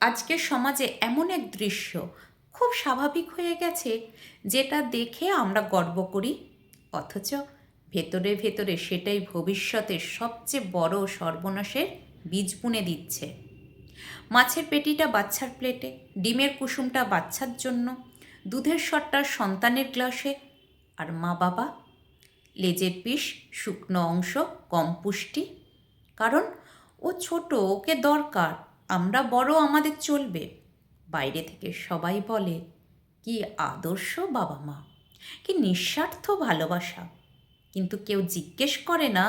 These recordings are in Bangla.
আজকের সমাজে এমন এক দৃশ্য খুব স্বাভাবিক হয়ে গেছে, যেটা দেখে আমরা গর্ব করি, অথচ ভেতরে ভেতরে সেটাই ভবিষ্যতের সবচেয়ে বড় সর্বনাশের বীজ বুনে দিচ্ছে। মাছের পেটিটা বাচ্চার প্লেটে, ডিমের কুসুমটা বাচ্চার জন্য, দুধের সরটা সন্তানের গ্লাসে, আর মা বাবা লেজের পিস, শুকনো অংশ, কম পুষ্টি। কারণ ও ছোট, ওকে দরকার, আমরা বড়, আমাদের চলবে। বাইরে থেকে সবাই বলে, কি আদর্শ বাবা মা, কি নিঃস্বার্থ ভালোবাসা। কিন্তু কেউ জিজ্ঞেস করে না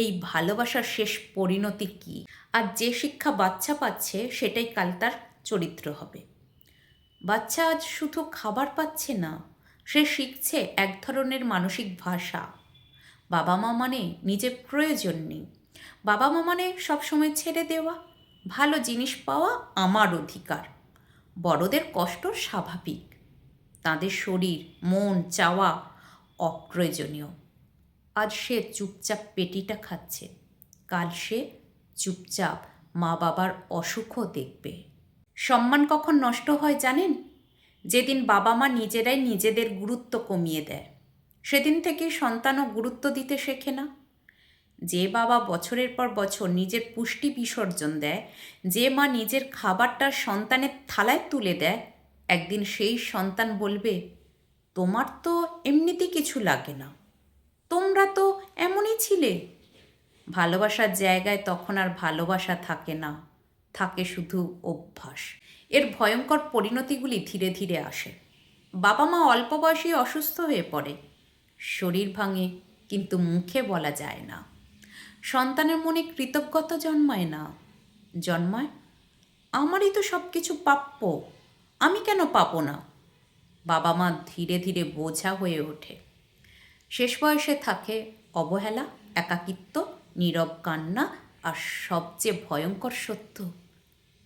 এই ভালোবাসার শেষ পরিণতি কী। আর যে শিক্ষা বাচ্চা পাচ্ছে সেটাই কাল তার চরিত্র হবে। বাচ্চা আজ শুধু খাবার পাচ্ছে না, সে শিখছে এক ধরনের মানসিক ভাষা। বাবা মা মানে নিজের প্রয়োজন নেই, বাবা মা মানে সবসময় ছেড়ে দেওয়া, ভালো জিনিস পাওয়া আমার অধিকার। বড়দের কষ্ট স্বাভাবিক, তাদের শরীর মন চাওয়া অপ্রয়োজনীয়। আজ সে চুপচাপ পেটিটা খাচ্ছে, কাল সে চুপচাপ মা বাবার অসুখও দেখবে। সম্মান কখন নষ্ট হয় জানেন? যেদিন বাবা মা নিজেরাই নিজেদের গুরুত্ব কমিয়ে দেয়। সেদিন থেকেই সন্তানও গুরুত্ব দিতে শেখে না। যে বাবা বছরের পর বছর নিজের পুষ্টি বিসর্জন দেয়, যে মা নিজের খাবারটা সন্তানের থালায় তুলে দেয়, একদিন সেই সন্তান বলবে, তোমার তো এমনিতে কিছু লাগে না, তোমরা তো এমনই ছিলে। ভালোবাসার জায়গায় তখন আর ভালোবাসা থাকে না, থাকে শুধু অভ্যাস। এর ভয়ঙ্কর পরিণতিগুলি ধীরে ধীরে আসে। বাবা মা অল্প বয়সেই অসুস্থ হয়ে পড়ে, শরীর ভাঙে, কিন্তু মুখে বলা যায় না। সন্তানের মনে কৃতজ্ঞতা জন্মায় না, জন্মায় আমারই তো সব কিছু প্রাপ্য, আমি কেন পাবো না। বাবা মা ধীরে ধীরে বোঝা হয়ে ওঠে। শেষ বয়সে থাকে অবহেলা, একাকিত্ব, নীরব কান্না, আর সবচেয়ে ভয়ঙ্কর সত্য,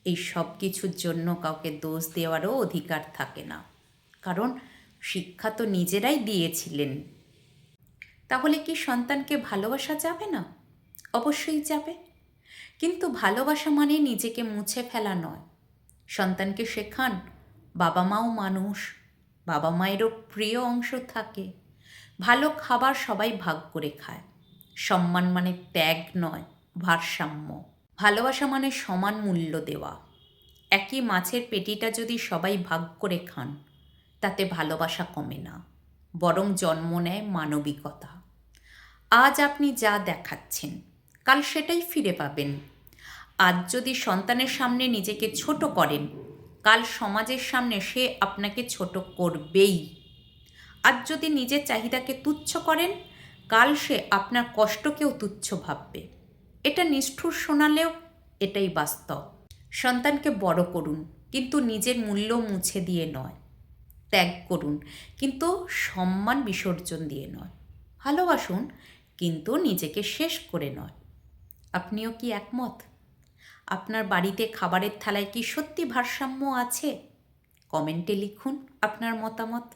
এই সব কিছুর জন্য কাউকে দোষ দেওয়ারও অধিকার থাকে না। কারণ শিক্ষা তো নিজেরাই দিয়েছিলেন। তাহলে কি সন্তানকে ভালোবাসা যাবে না? অবশ্যই যাবে, কিন্তু ভালোবাসা মানে নিজেকে মুছে ফেলা নয়। সন্তানকে শেখান বাবা মাও মানুষ, বাবা মায়েরও প্রিয় অংশ থাকে। ভালো খাবার সবাই ভাগ করে খায়। সম্মান মানে ত্যাগ নয়, ভারসাম্য। ভালোবাসা মানে সমান মূল্য দেওয়া। একই মাছের পেটিটা যদি সবাই ভাগ করে খান, তাতে ভালোবাসা কমে না, বরং জন্ম নেয় মানবিকতা। আজ আপনি যা দেখাচ্ছেন, কাল সেটাই ফিরে পাবেন। আজ যদি সন্তানের সামনে নিজেকে ছোট করেন, কাল সমাজের সামনে সে আপনাকে ছোট করবেই। আজ যদি নিজের চাহিদাকে তুচ্ছ করেন, কাল সে আপনার কষ্টকেও তুচ্ছ ভাববে। এটা নিষ্ঠুর শোনালেও এটাই বাস্তব। সন্তানকে বড় করুন, কিন্তু নিজের মূল্য মুছে দিয়ে নয়। ত্যাগ করুন, কিন্তু সম্মান বিসর্জন দিয়ে নয়। ভালোবাসুন, কিন্তু নিজেকে শেষ করে নয়। আপনিও কি একমত? আপনার বাড়িতে খাবারের থালায় কি সত্যি ভারসাম্য আছে? কমেন্টে লিখুন আপনার মতামত।